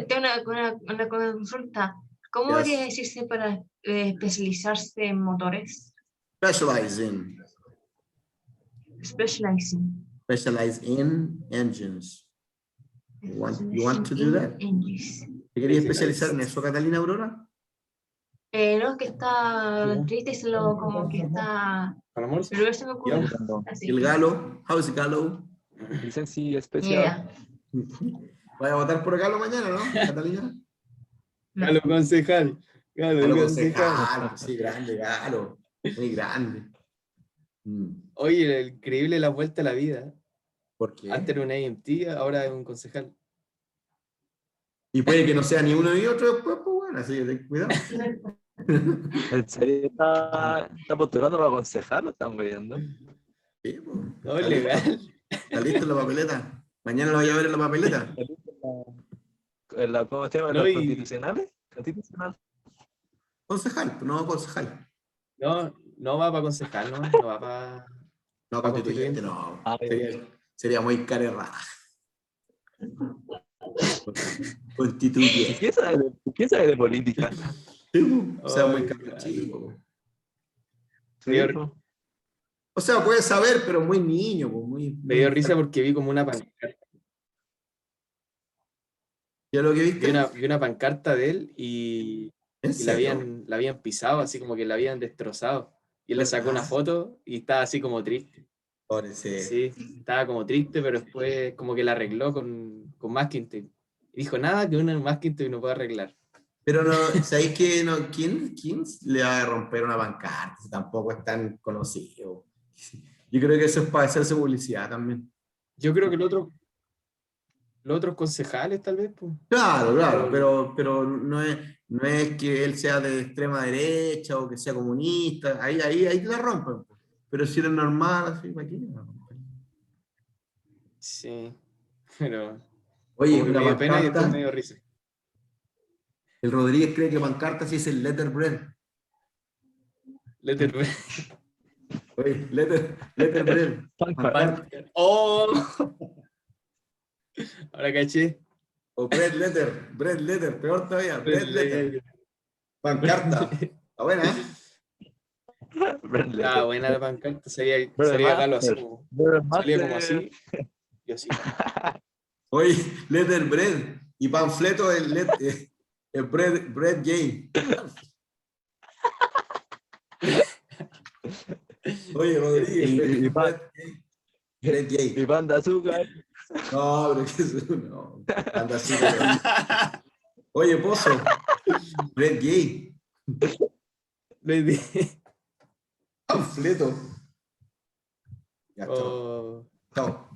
Tengo una consulta. ¿Cómo Yes. debería decirse para especializarse en motores? Specialize in. Specializing. Specialize in engines. You want to do that? Engines. ¿Te querías especializar en eso, Catalina Aurora? No, es que está triste y se lo como que está. ¿Con amor? Pero se me ocurre. Así. El Galo. How's Galo? Licencia especial. Vaya a votar por Galo mañana, ¿no, Catalina? Galo concejal. Galo Galo concejal. concejal. Sí, grande, Galo. Muy grande. Oye, increíble la vuelta a la vida. ¿Por qué? Antes era un AMT, ahora es un concejal. Y puede que no sea ni uno ni otro después, pues bueno, así que ten cuidado. ¿En serio está postulando para concejal? ¿Lo están viendo? Sí, po. No, Está es legal. listo. Está listo en la papeleta. Mañana lo vaya a ver en la papeleta. ¿Cómo se llama? No, ¿Las y constitucionales? Constitucional. Concejal, no concejal. no va para concejal, no va para No constituyente, constituyente. no. Ah, Sería muy carerra. ¿Y Constituyente. quién sabe de política? Sí, po. O sea, muy Ay, carerra, chico, po. me Sí, dio, pues. O sea, puede saber, pero muy niño, po, muy, me muy. dio risa porque vi como una pancarta. ¿Ya lo que Vi viste? una pancarta de él ¿En y serio? la habían pisado, así como que la habían destrozado. Y él le sacó una ¿Verdad? foto y estaba así como triste. Pobrecito. Sí, estaba como triste, pero después como que la arregló con masking tape. Y dijo, nada, que una masking tape no puede arreglar. Pero no, ¿sabéis que no? ¿Quién le va a romper una pancarta? Si tampoco es tan conocido. Yo creo que eso es para hacerse publicidad también. Yo creo que los otros concejales tal vez, pues. Claro, claro, Pero pero no es que él sea de extrema derecha o que sea comunista, ahí te la rompen. Pero si eres normal, así, ¿para qué la rompen? sí, pero Oye, como que una me dio pena y después me pancarta, dio risa. el Rodríguez cree que pancarta sí es el letterbread. Letter Oye, letterbread, pancarta. Oh, ahora caché. O bread letter, peor todavía, bread letter. Letter. Pancarta. Está buena, ¿eh? Estaba buena la pancarta, Brother sería Galo así Master. como, Brother salía como Master. así, y así. Oye, letter bread. Y panfleto el bread game. Oye, Rodríguez, Y pan, bread y game. pan de azúcar. No, pero que es no. Anda así, oye, Pozo, bread game. Le di. Panfleto. Ya, chao. Oh. Chao.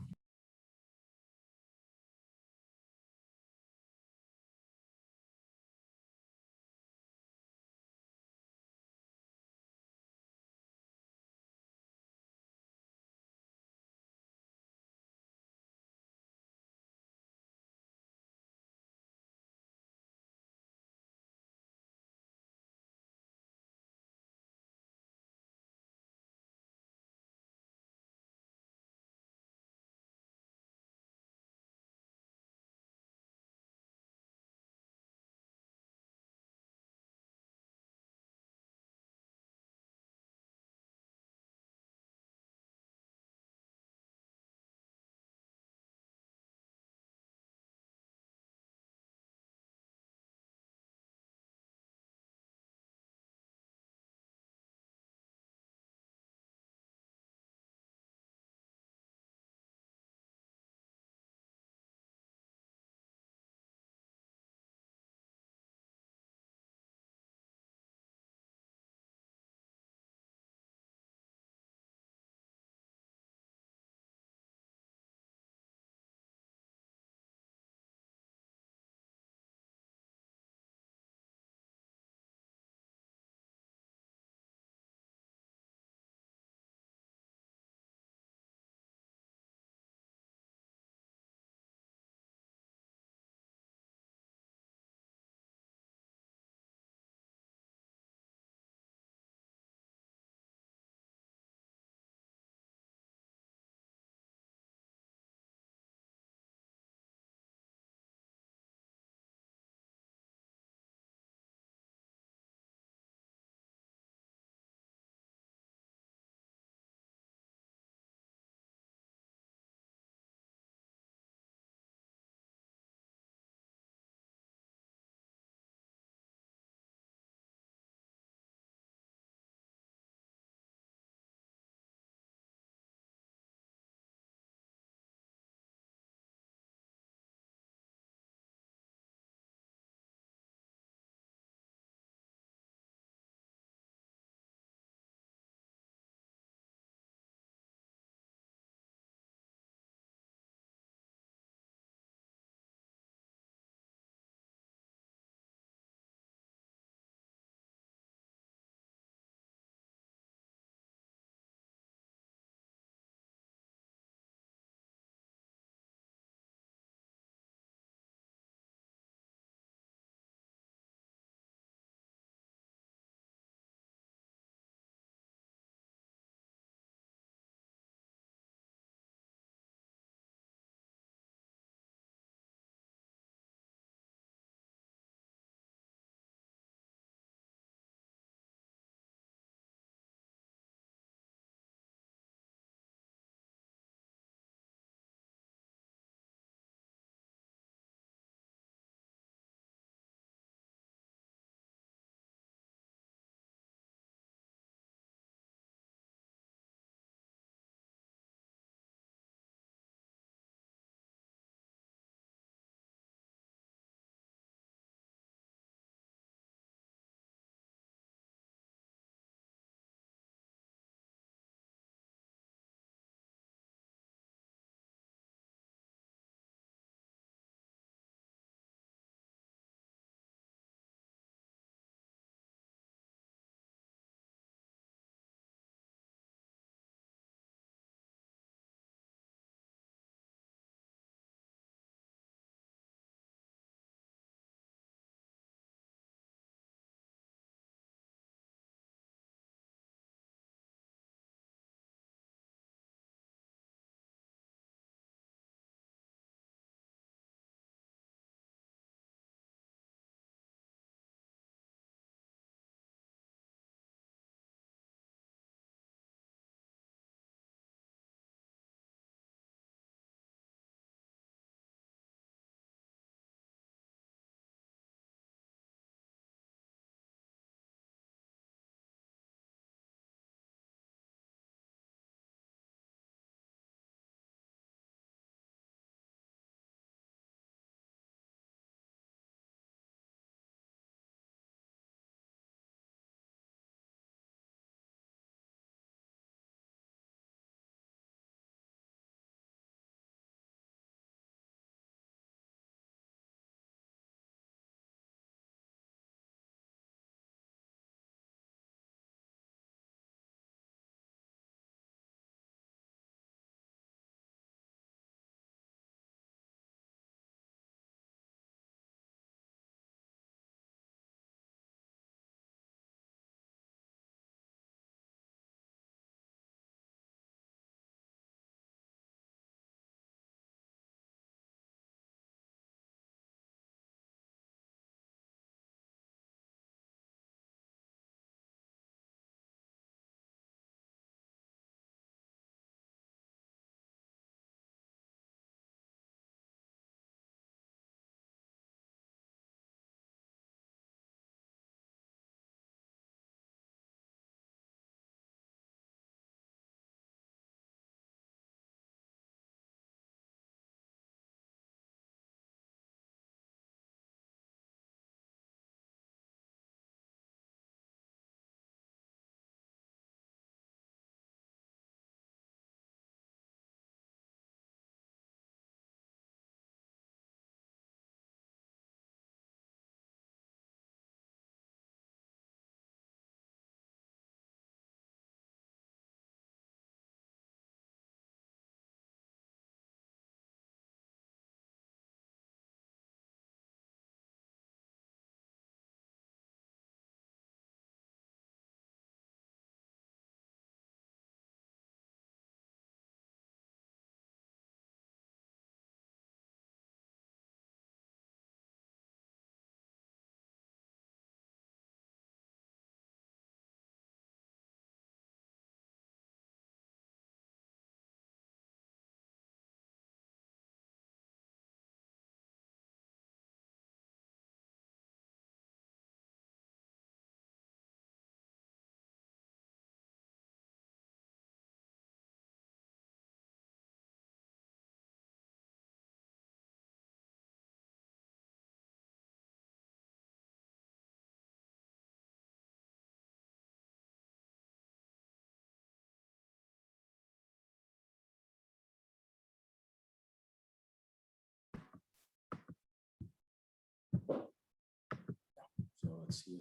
let's see.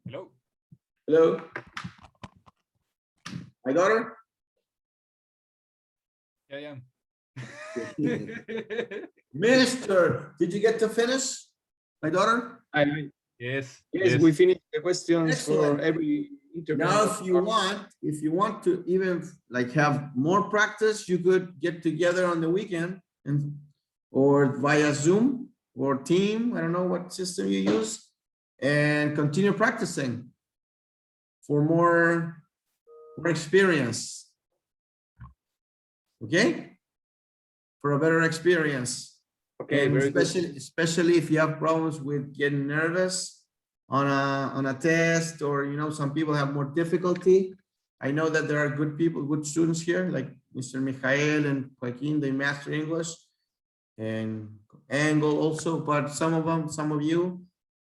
Hello. Hello. My daughter? Yeah. Mister, did you get to finish? My daughter? Yes. Yes, we finished the questions Excellent. for every interview. Now, if you want to even like have more practice, you could get together on the weekend or via Zoom or Team. I don't know what system you use, and continue practicing for more experience. Okay, for a better experience. Okay, and very good. especially if you have problems with getting nervous on a test, or some people have more difficulty. I know that there are good people, good students here, like Mr. Michael and Joaquin, they master English, and Angle also, but some of you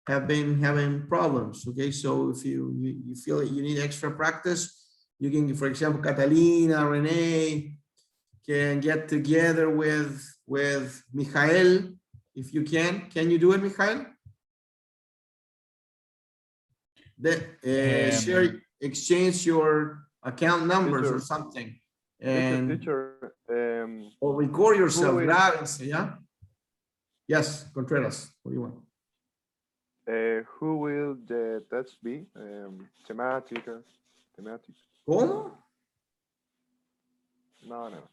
have been having problems. Okay, so if you feel that you need extra practice, you can, for example, Catalina, Renee, can get together with Michael if you can. Can you do it, Michael? Exchange your account numbers or something, and Teacher, or record yourself. who is- Grábense, yeah. Yes, Contreras. What do you want? who will the test be? Thematic. ¿Cómo? No.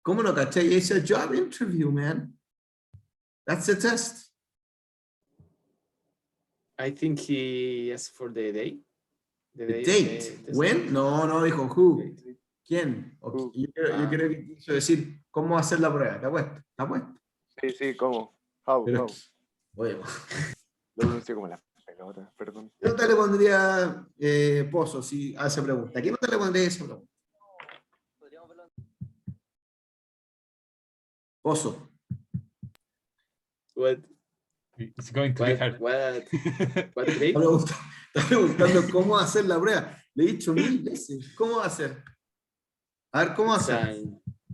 ¿Cómo no caché? It's a job interview, man. That's the test. I think he asked for the day. The date. When? No, dijo who. ¿Quién? Okay. Yo creo que quiso decir cómo hacer la prueba. ¿Te apuesto? Sí, ¿cómo? How? Bueno. Lo pronuncio como la pelota, perdón. ¿Qué nota le pondría Pozo si hace pregunta? ¿Qué nota le pondría esa pregunta? Pozo. What? It's going to be hard. What grade? Está preguntando cómo hacer la prueba. Le he dicho 1000 veces. ¿Cómo hacer? A ver, ¿cómo hacer?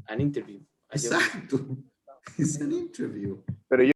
An interview. Exacto. Es an interview. Pero